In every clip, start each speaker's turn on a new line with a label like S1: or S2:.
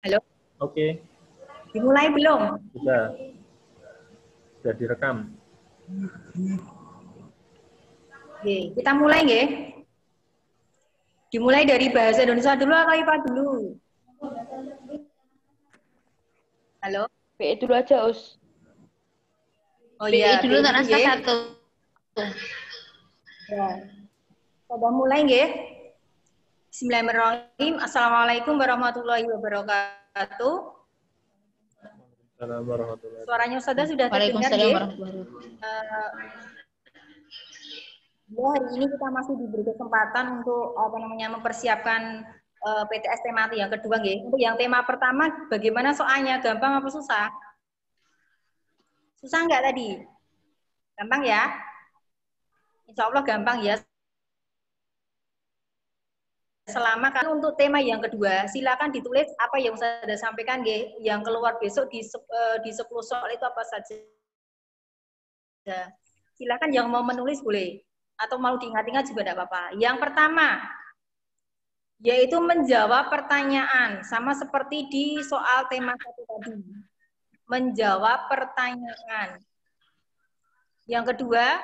S1: Halo?
S2: Oke.
S1: Dimulai belum?
S2: Sudah direkam.
S1: Oke, kita mulai nggih. Dimulai dari bahasa Indonesia dulu atau IPA dulu? Halo?
S3: BI dulu aja, Us.
S1: Oh iya,
S3: BI dulu
S1: BI
S3: naskah
S1: nggih.
S3: 1.
S1: Ya. Sudah mulai nggih. Bismillahirrahmanirrahim. Assalamualaikum warahmatullahi wabarakatuh.
S2: Assalamualaikum warahmatullahi wabarakatuh.
S1: Suaranya Ustazah sudah terdengar
S3: Waalaikumsalam
S1: nggih?
S3: warahmatullahi wabarakatuh.
S1: Ya, hari ini kita masih diberi kesempatan untuk mempersiapkan PTS tema yang kedua nggih. Untuk yang tema pertama bagaimana soalnya? Gampang apa susah? Susah nggak tadi? Gampang ya? Insya Allah gampang ya. Selama kan untuk tema yang kedua, silakan ditulis apa yang saya sudah sampaikan nggih. Yang keluar besok di 10 soal itu apa saja. Silakan yang mau menulis boleh. Atau mau diingat-ingat juga tidak apa-apa. Yang pertama, yaitu menjawab pertanyaan. Sama seperti di soal tema satu tadi. Menjawab pertanyaan. Yang kedua,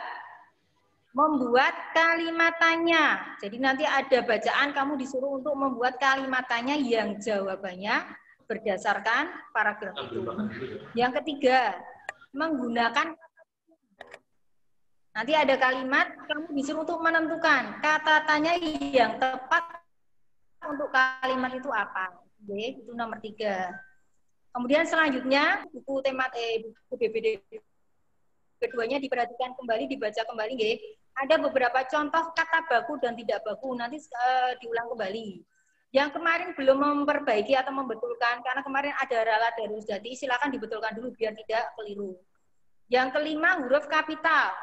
S1: membuat kalimatannya. Jadi nanti ada bacaan, kamu disuruh untuk membuat kalimatannya yang jawabannya berdasarkan paragraf itu. Yang ketiga, menggunakan. Nanti ada kalimat, kamu disuruh untuk menentukan kata tanya yang tepat untuk kalimat itu apa. Oke, itu nomor 3. Kemudian selanjutnya, buku BPD keduanya diperhatikan kembali, dibaca kembali, nggih. Ada beberapa contoh kata baku dan tidak baku, nanti diulang kembali. Yang kemarin belum memperbaiki atau membetulkan, karena kemarin ada rala darus, jadi silakan dibetulkan dulu biar tidak keliru. Yang kelima, huruf kapital.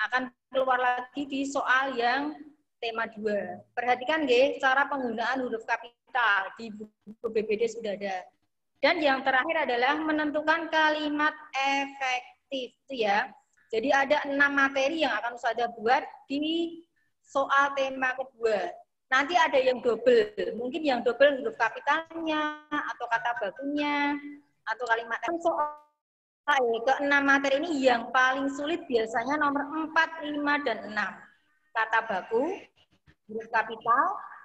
S1: Akan keluar lagi di soal yang tema 2. Perhatikan nggih, cara penggunaan huruf kapital di buku BPD sudah ada. Dan yang terakhir adalah menentukan kalimat efektif itu ya. Jadi ada 6 materi yang akan Ustazah buat di soal tema kedua. Nanti ada yang double, mungkin yang double huruf kapitalnya atau kata bakunya atau kalimat soal ke-6 materi ini yang paling sulit biasanya nomor 4, 5, dan 6. Kata baku, huruf kapital,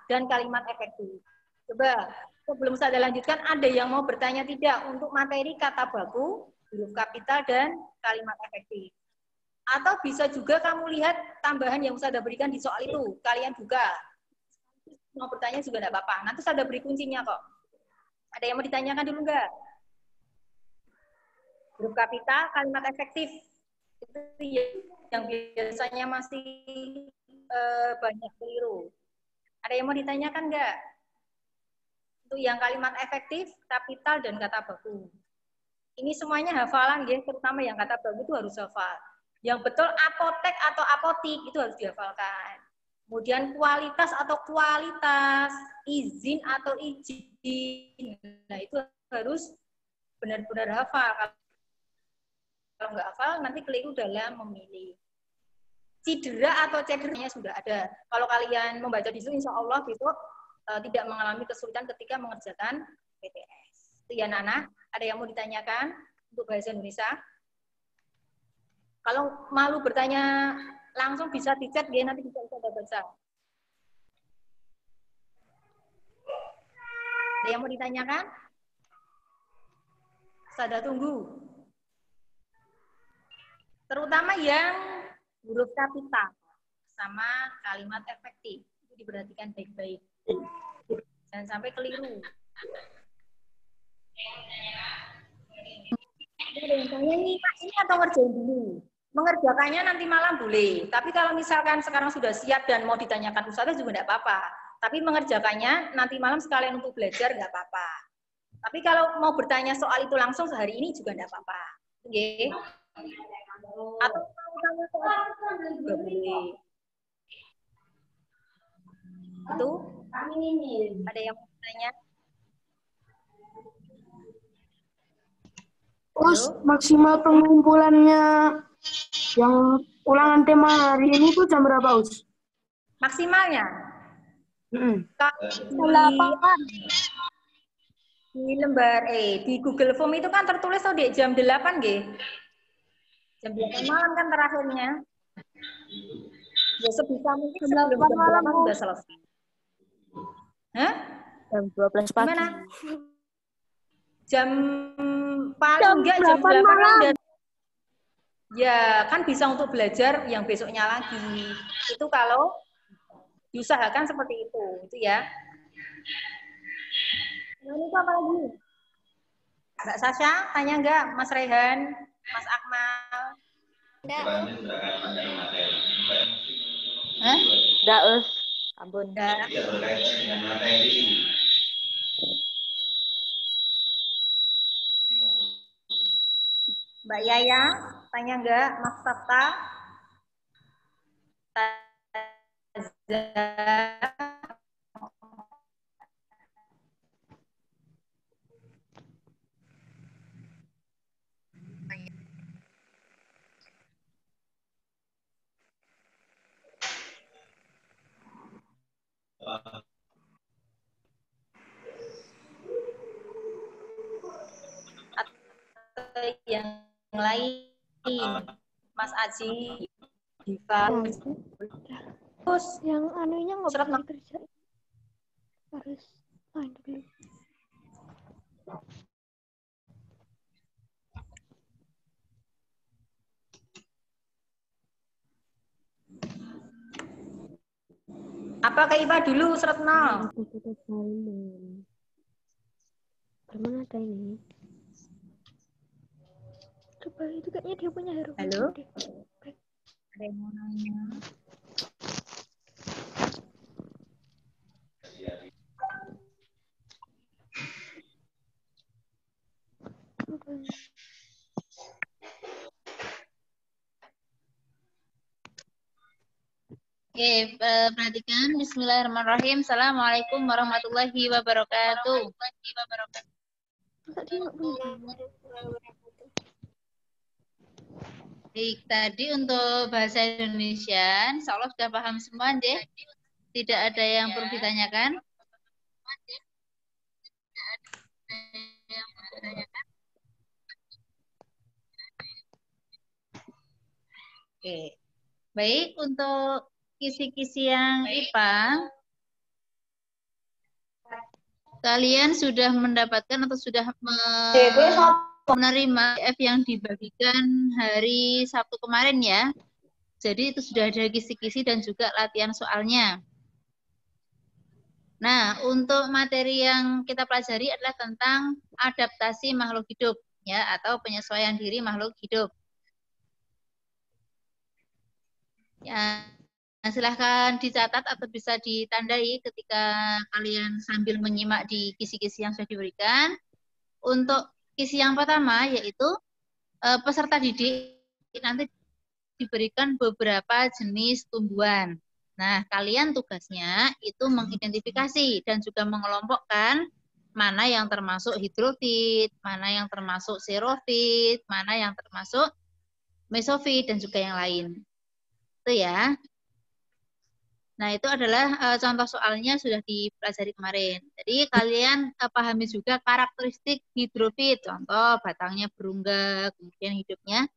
S1: dan kalimat efektif. Coba, sebelum saya lanjutkan, ada yang mau bertanya tidak untuk materi kata baku, huruf kapital, dan kalimat efektif. Atau bisa juga kamu lihat tambahan yang saya berikan di soal itu. Kalian buka. Mau bertanya juga tidak apa-apa. Nanti saya beri kuncinya kok. Ada yang mau ditanyakan dulu enggak? Huruf kapital, kalimat efektif. Itu yang biasanya masih banyak keliru. Ada yang mau ditanyakan enggak? Untuk yang kalimat efektif, kapital, dan kata baku. Ini semuanya hafalan, ya, terutama yang kata baku itu harus hafal. Yang betul apotek atau apotik itu harus dihafalkan. Kemudian kualitas atau kualitas, izin atau izin. Nah, itu harus benar-benar hafal. Kalau nggak hafal, nanti keliru dalam memilih. Cedera atau cederanya sudah ada. Kalau kalian membaca di situ, insya Allah besok tidak mengalami kesulitan ketika mengerjakan PTS. Itu ya, Nana. Ada yang mau ditanyakan untuk bahasa Indonesia? Kalau malu bertanya langsung bisa di chat, ya, nanti bisa baca. Ada yang mau ditanyakan? Saya tunggu. Terutama yang huruf kapital sama kalimat efektif itu diperhatikan baik-baik. Jangan sampai keliru. Ada yang tanya nih, Pak, ini atau ngerjain dulu? Mengerjakannya nanti malam boleh. Tapi kalau misalkan sekarang sudah siap dan mau ditanyakan Ustazah juga tidak apa-apa. Tapi mengerjakannya nanti malam sekalian untuk belajar nggak apa-apa. Tapi kalau mau bertanya soal itu langsung sehari ini juga tidak apa-apa. Oke? Atau mau tanya soal juga boleh. Itu ada yang mau bertanya?
S4: Terus maksimal pengumpulannya yang ulangan tema hari ini tuh jam berapa, Us?
S1: Maksimalnya? Di lembar di Google Form itu kan tertulis di jam 8 nggih. Jam 8 malam kan terakhirnya. Ya sebisa mungkin sebelum jam 8 sudah selesai. Hah?
S3: Jam 12 pagi.
S1: Gimana? Jam paling enggak jam 8 malam. Ya, kan bisa untuk belajar yang besoknya lagi. Itu kalau diusahakan seperti itu ya. Ini apa lagi? Mbak Sasha, tanya enggak? Mas Rehan, Mas Akmal?
S2: Enggak.
S1: Hah?
S3: Enggak, Us. Ampun.
S1: Enggak. Mbak Yaya, tanya enggak? Mas Sabta? Yang lain, Mas Aji, Diva, terus
S2: Yang anunya nggak
S1: surat
S2: bisa dikerjain. Harus main dulu.
S1: apa ke IPA dulu surat 0?
S2: Gimana ada ini? Coba itu kayaknya dia punya hero.
S1: Halo? Ada yang mau nanya? Oke, perhatikan. Bismillahirrahmanirrahim. Assalamualaikum warahmatullahi wabarakatuh.
S2: Tadi nggak punya.
S1: Baik, tadi untuk bahasa Indonesia, insya Allah sudah paham semua, deh. Tidak ada yang perlu ditanyakan. Oke, baik untuk kisi-kisi yang IPA, kalian sudah mendapatkan atau sudah menerima PDF yang dibagikan hari Sabtu kemarin ya. Jadi itu sudah ada kisi-kisi dan juga latihan soalnya. Nah, untuk materi yang kita pelajari adalah tentang adaptasi makhluk hidup ya, atau penyesuaian diri makhluk hidup. Ya, nah, silahkan dicatat atau bisa ditandai ketika kalian sambil menyimak di kisi-kisi yang sudah diberikan. Untuk kisi yang pertama yaitu peserta didik nanti diberikan beberapa jenis tumbuhan. Nah, kalian tugasnya itu mengidentifikasi dan juga mengelompokkan mana yang termasuk hidrofit, mana yang termasuk xerofit, mana yang termasuk mesofit, dan juga yang lain. Itu ya. Nah, itu adalah contoh soalnya sudah dipelajari kemarin. Jadi kalian pahami juga karakteristik hidrofit. Contoh batangnya berungga, kemudian hidupnya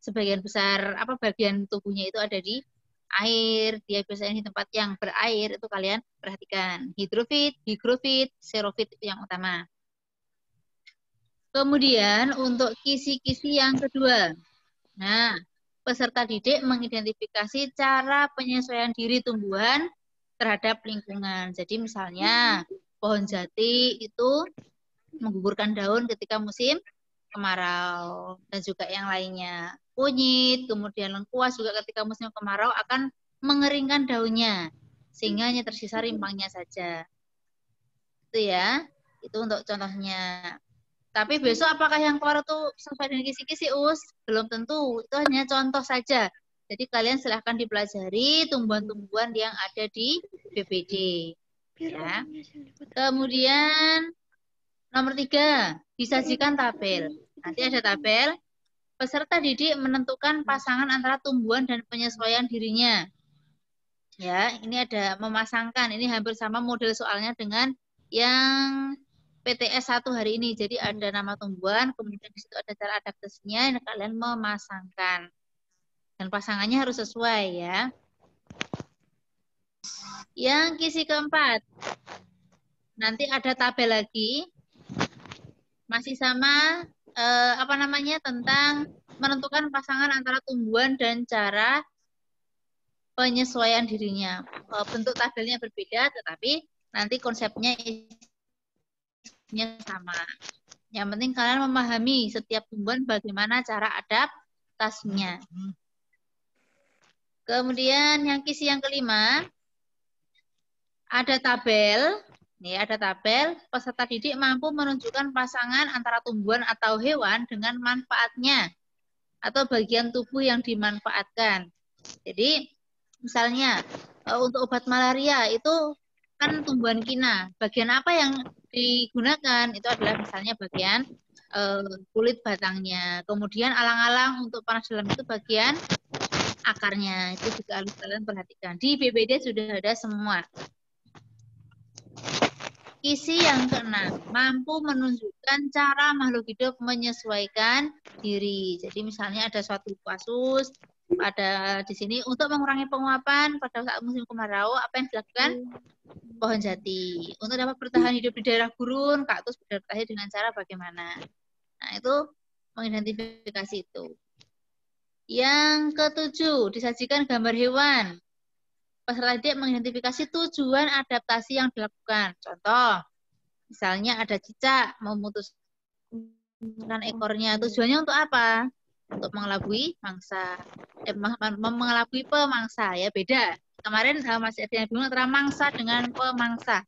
S1: sebagian besar bagian tubuhnya itu ada di air. Dia biasanya di tempat yang berair, itu kalian perhatikan. Hidrofit, higrofit, xerofit itu yang utama. Kemudian untuk kisi-kisi yang kedua. Nah, peserta didik mengidentifikasi cara penyesuaian diri tumbuhan terhadap lingkungan. Jadi misalnya pohon jati itu menggugurkan daun ketika musim kemarau dan juga yang lainnya. Kunyit, kemudian lengkuas juga ketika musim kemarau akan mengeringkan daunnya sehingga hanya tersisa rimpangnya saja. Itu ya, itu untuk contohnya. Tapi besok apakah yang keluar itu sesuai dengan kisi-kisi Us? Belum tentu, itu hanya contoh saja. Jadi kalian silahkan dipelajari tumbuhan-tumbuhan yang ada di BPD. Ya. Kemudian nomor 3, disajikan tabel. Nanti ada tabel, peserta didik menentukan pasangan antara tumbuhan dan penyesuaian dirinya. Ya, ini ada memasangkan, ini hampir sama model soalnya dengan yang
S5: PTS 1 hari ini. Jadi ada nama tumbuhan, kemudian di situ ada cara adaptasinya, kalian memasangkan. Dan pasangannya harus sesuai ya. Yang kisi keempat. Nanti ada tabel lagi. Masih sama tentang menentukan pasangan antara tumbuhan dan cara penyesuaian dirinya. Bentuk tabelnya berbeda, tetapi nanti konsepnya sama. Yang penting kalian memahami setiap tumbuhan bagaimana cara adaptasinya. Kemudian yang kisi yang kelima, ada tabel. Nih, ada tabel, peserta didik mampu menunjukkan pasangan antara tumbuhan atau hewan dengan manfaatnya atau bagian tubuh yang dimanfaatkan. Jadi, misalnya untuk obat malaria itu kan tumbuhan kina. Bagian apa yang digunakan? Itu adalah misalnya bagian kulit batangnya. Kemudian alang-alang untuk panas dalam itu bagian akarnya. Itu juga harus kalian perhatikan. Di BPD sudah ada semua. Kisi yang keenam, mampu menunjukkan cara makhluk hidup menyesuaikan diri. Jadi misalnya ada suatu kasus pada di sini untuk mengurangi penguapan pada saat musim kemarau, apa yang dilakukan? Pohon jati. Untuk dapat bertahan hidup di daerah gurun, kaktus beradaptasi dengan cara bagaimana? Nah, itu mengidentifikasi itu. Yang ketujuh, disajikan gambar hewan. Peserta didik mengidentifikasi tujuan adaptasi yang dilakukan. Contoh, misalnya ada cicak memutuskan ekornya. Tujuannya untuk apa? Untuk mengelabui mangsa. Mengelabui pemangsa, ya beda. Kemarin masih ada yang bingung antara mangsa dengan pemangsa.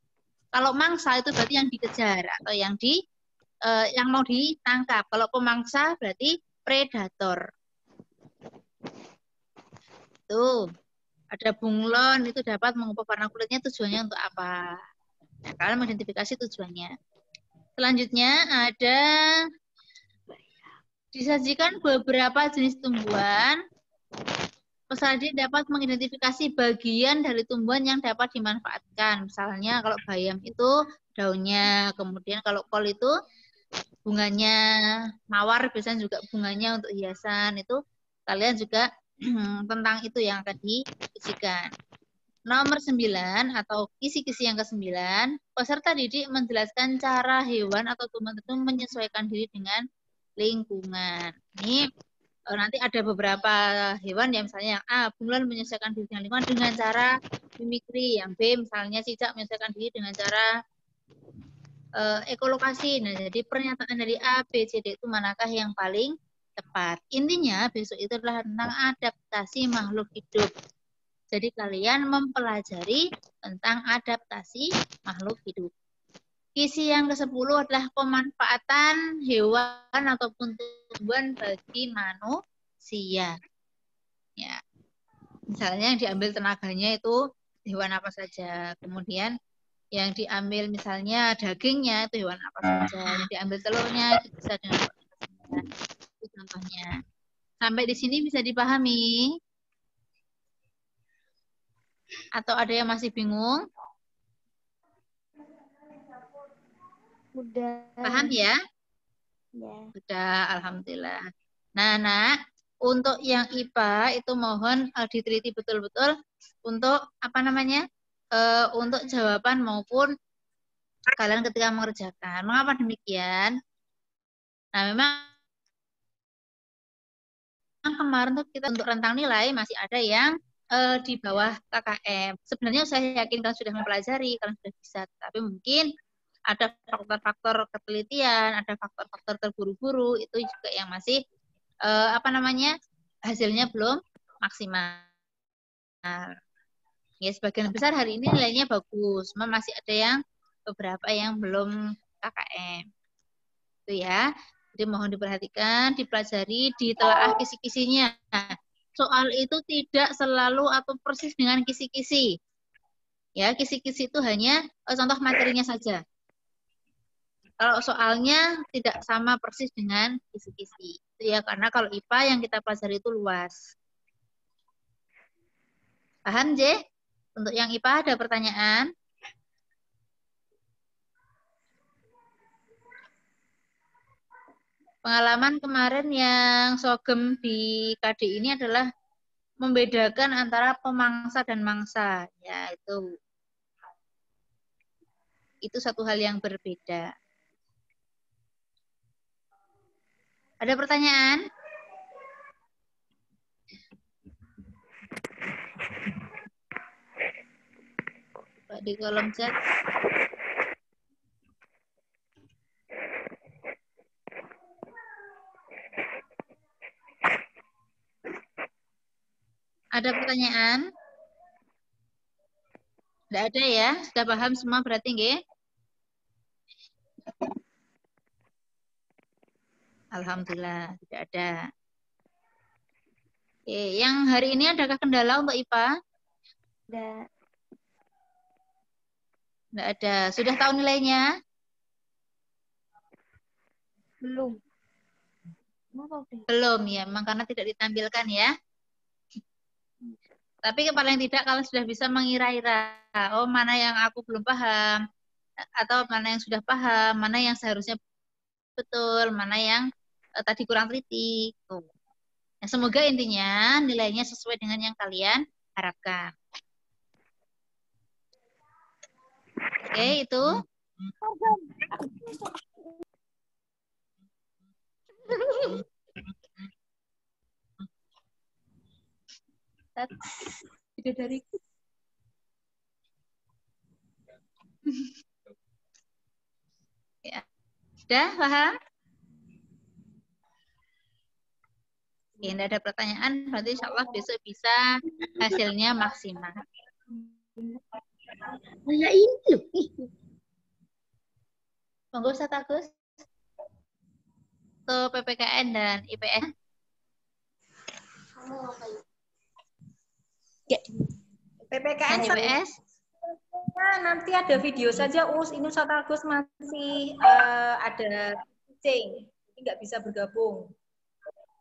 S5: Kalau mangsa itu berarti yang dikejar atau yang mau ditangkap. Kalau pemangsa berarti predator. Tuh. Ada bunglon itu dapat mengubah warna kulitnya, tujuannya untuk apa? Nah, kalian mengidentifikasi tujuannya. Selanjutnya ada disajikan beberapa jenis tumbuhan. Peserta didik dapat mengidentifikasi bagian dari tumbuhan yang dapat dimanfaatkan. Misalnya kalau bayam itu daunnya, kemudian kalau kol itu bunganya, mawar biasanya juga bunganya untuk hiasan. Itu kalian juga tentang itu yang akan diisikan. Nomor 9 atau kisi-kisi yang ke-9, peserta didik menjelaskan cara hewan atau tumbuhan itu menyesuaikan diri dengan lingkungan. Ini nanti ada beberapa hewan ya, misalnya yang A, bunglon menyesuaikan diri dengan lingkungan dengan cara mimikri, yang B misalnya cicak menyesuaikan diri dengan cara ekolokasi. Nah, jadi pernyataan dari A, B, C, D itu manakah yang paling tepat? Intinya besok itu adalah tentang adaptasi makhluk hidup. Jadi kalian mempelajari tentang adaptasi makhluk hidup. Kisi yang ke-10 adalah pemanfaatan hewan ataupun tumbuhan bagi manusia. Ya. Misalnya yang diambil tenaganya itu hewan apa saja. Kemudian yang diambil misalnya dagingnya itu hewan apa saja. Yang diambil telurnya itu bisa dengan apa saja. Itu contohnya. Sampai di sini bisa dipahami? Atau ada yang masih bingung?
S2: Udah.
S5: Paham ya?
S2: Ya.
S5: Sudah, alhamdulillah. Nah, Nak, untuk yang IPA itu mohon diteliti betul-betul untuk untuk jawaban maupun kalian ketika mengerjakan. Mengapa demikian? Nah, memang kemarin tuh kita untuk rentang nilai masih ada yang di bawah KKM. Sebenarnya saya yakin kalian sudah mempelajari, kalian sudah bisa, tapi mungkin ada faktor-faktor ketelitian, ada faktor-faktor terburu-buru, itu juga yang masih hasilnya belum maksimal. Ya, sebagian besar hari ini nilainya bagus, cuma masih ada yang beberapa yang belum KKM. Itu ya. Jadi mohon diperhatikan, dipelajari, ditelaah kisi-kisinya. Soal itu tidak selalu atau persis dengan kisi-kisi. Ya, kisi-kisi itu hanya contoh materinya saja. Kalau soalnya tidak sama persis dengan kisi-kisi. Itu ya, karena kalau IPA yang kita pelajari itu luas. Paham, J? Untuk yang IPA ada pertanyaan? Pengalaman kemarin yang sogem di KD ini adalah membedakan antara pemangsa dan mangsa. Ya, itu satu hal yang berbeda. Ada pertanyaan? Coba di kolom chat. Ada pertanyaan? Tidak ada ya? Sudah paham semua berarti nggih? Alhamdulillah, tidak ada. Oke, yang hari ini adakah kendala untuk IPA?
S3: Tidak.
S5: Tidak ada. Sudah tahu nilainya?
S3: Belum. Kenapa, Bre?
S5: Belum ya, memang karena tidak ditampilkan ya. Tapi paling tidak kalau sudah bisa mengira-ira, oh mana yang aku belum paham, atau mana yang sudah paham, mana yang seharusnya betul, mana yang tadi kurang teliti. Tuh. Nah, semoga intinya nilainya sesuai dengan yang kalian harapkan. Oke, itu. Tidak dariku. Ya. Sudah paham? Oke, tidak ada pertanyaan, berarti insya Allah besok bisa hasilnya maksimal.
S4: Kayak ini loh.
S5: Monggo Ustaz Agus. Untuk PPKN dan IPS.
S3: Ya.
S1: PPKN
S5: Dan IPS.
S1: nanti ada video saja Us. Ini Ustaz Agus masih ada kucing, jadi nggak bisa bergabung.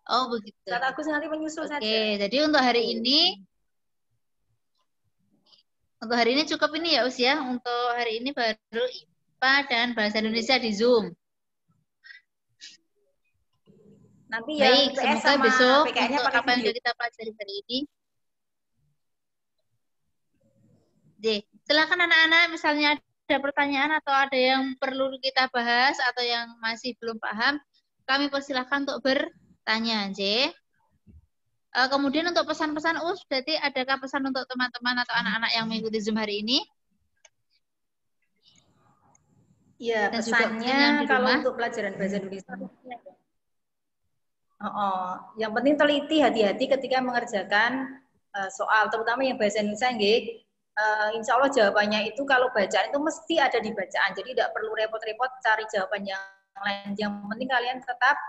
S5: Oh begitu.
S1: Ustaz Agus nanti menyusul saja.
S5: Oke, jadi untuk hari ini cukup ini ya Us ya. Untuk hari ini baru IPA dan Bahasa Indonesia di Zoom.
S1: Nanti
S5: Baik,
S1: yang IPS
S5: semoga
S1: sama
S5: besok
S1: PKN-nya
S5: untuk
S1: pakai
S5: apa yang
S1: video.
S5: sudah kita pelajari hari ini. Oke, silakan anak-anak misalnya ada pertanyaan atau ada yang perlu kita bahas atau yang masih belum paham, kami persilahkan untuk bertanya, J. Kemudian untuk pesan-pesan Us, berarti adakah pesan untuk teman-teman atau anak-anak yang mengikuti Zoom hari ini?
S1: Iya,
S5: Dan juga mungkin yang
S1: pesannya
S5: di
S1: kalau
S5: rumah.
S1: untuk pelajaran bahasa Indonesia. Yang penting teliti, hati-hati ketika mengerjakan soal, terutama yang bahasa Indonesia, nggih. Insya Allah jawabannya itu kalau bacaan itu mesti ada di bacaan, jadi tidak perlu repot-repot cari jawaban yang lain. Yang penting kalian tetap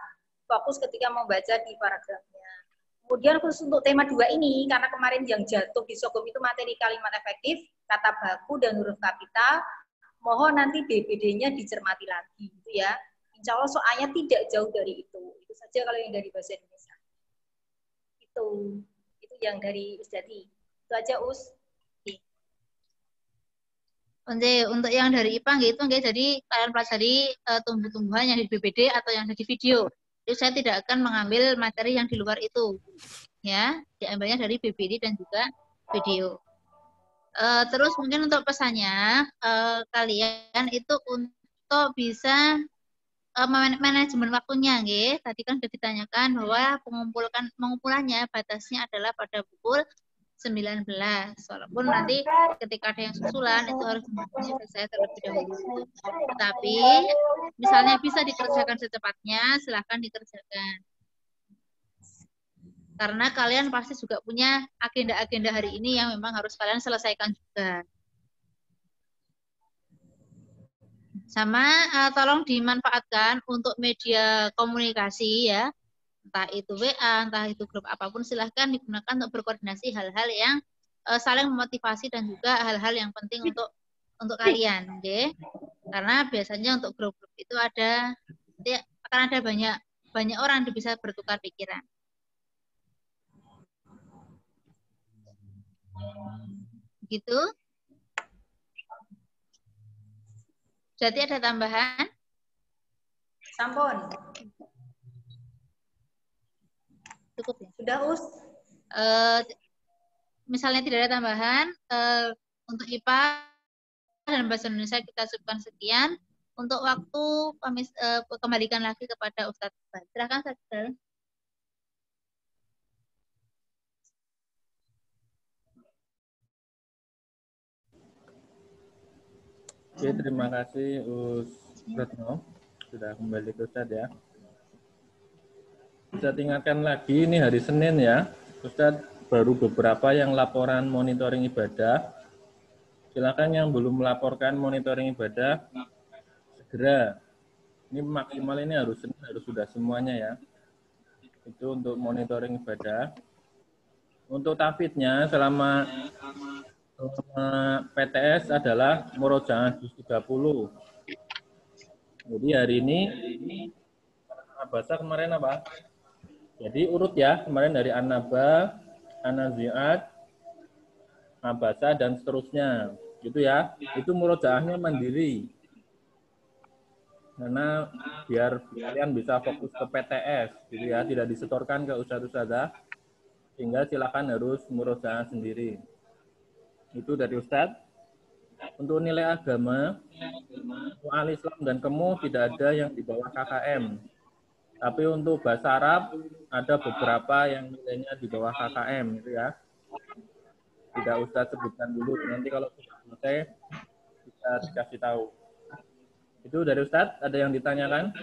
S1: fokus ketika membaca di paragrafnya. Kemudian khusus untuk tema 2 ini, karena kemarin yang jatuh di Sogem itu materi kalimat efektif, kata baku, dan huruf kapital, mohon nanti BPD-nya dicermati lagi, gitu ya. Insya Allah soalnya tidak jauh dari itu. Itu saja kalau yang dari bahasa Indonesia. Itu yang dari Ustadi. Itu aja Us.
S5: Untuk yang dari IPA gitu, jadi kalian pelajari tumbuh-tumbuhan yang di BPD atau yang ada di video. Jadi saya tidak akan mengambil materi yang di luar itu, ya, diambilnya dari BPD dan juga video. Terus mungkin untuk pesannya, kalian itu untuk bisa manajemen waktunya, nggih. Tadi kan sudah ditanyakan bahwa pengumpulannya batasnya adalah pada pukul 19. Walaupun nanti ketika ada yang susulan itu harus selesai terlebih dahulu. Tetapi misalnya bisa dikerjakan secepatnya, silahkan dikerjakan. Karena kalian pasti juga punya agenda-agenda hari ini yang memang harus kalian selesaikan juga. Sama tolong dimanfaatkan untuk media komunikasi ya. Entah itu WA, entah itu grup apapun, silahkan digunakan untuk berkoordinasi hal-hal yang saling memotivasi dan juga hal-hal yang penting untuk kalian, okay? Karena biasanya untuk grup-grup itu akan ada banyak orang yang bisa bertukar pikiran. Gitu. Jadi ada tambahan?
S1: Sampun.
S5: Cukup ya.
S1: Sudah, Us?
S5: Misalnya tidak ada tambahan, untuk IPA dan Bahasa Indonesia kita cukupkan sekian. Untuk waktu kami kembalikan lagi kepada Ustadz. Silakan Ustadz.
S6: Oke, terima kasih Retno. Sudah kembali ke Ustadz ya. Ustadz ingatkan lagi, ini hari Senin ya. Ustadz baru beberapa yang laporan monitoring ibadah. Silakan yang belum melaporkan monitoring ibadah, segera. Ini maksimal ini harus sudah semuanya ya. Itu untuk monitoring ibadah. Untuk tafidnya selama PTS adalah murojaah juz 30. Jadi hari ini Abasa kemarin apa? Jadi urut ya, kemarin dari An-Naba, An-Nazi'at, Abasa dan seterusnya. Gitu ya. Itu murojaahnya mandiri. Karena biar kalian bisa fokus ke PTS gitu ya, tidak disetorkan ke ustadz-ustadzah. Sehingga silakan harus murojaah sendiri. Itu dari Ustadz. Untuk nilai agama, Al-Islam dan Kemu tidak ada yang di bawah KKM. Tapi untuk bahasa Arab ada beberapa yang nilainya di bawah KKM, gitu ya. Tidak Ustadz sebutkan dulu. Nanti kalau sudah selesai kita dikasih tahu. Itu dari Ustadz. Ada yang ditanyakan?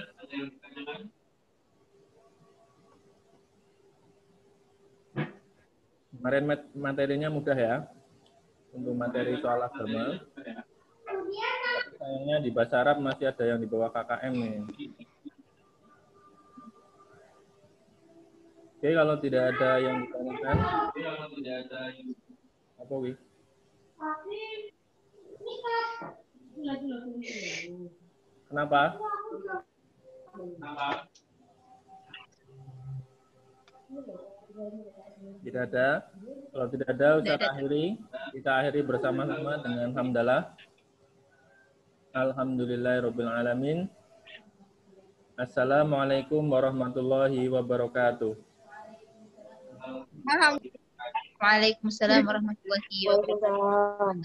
S6: Kemarin materinya mudah ya. Untuk materi soal agama. Tapi sayangnya di bahasa Arab masih ada yang di bawah KKM nih. Oke, kalau tidak ada yang ditanyakan. Apa, Wi? Kenapa? Tidak ada. Kalau tidak ada, kita akhiri bersama-sama dengan hamdalah. Alhamdulillahirabbil alamin. Assalamualaikum warahmatullahi wabarakatuh.
S5: Waalaikumsalam warahmatullahi wabarakatuh.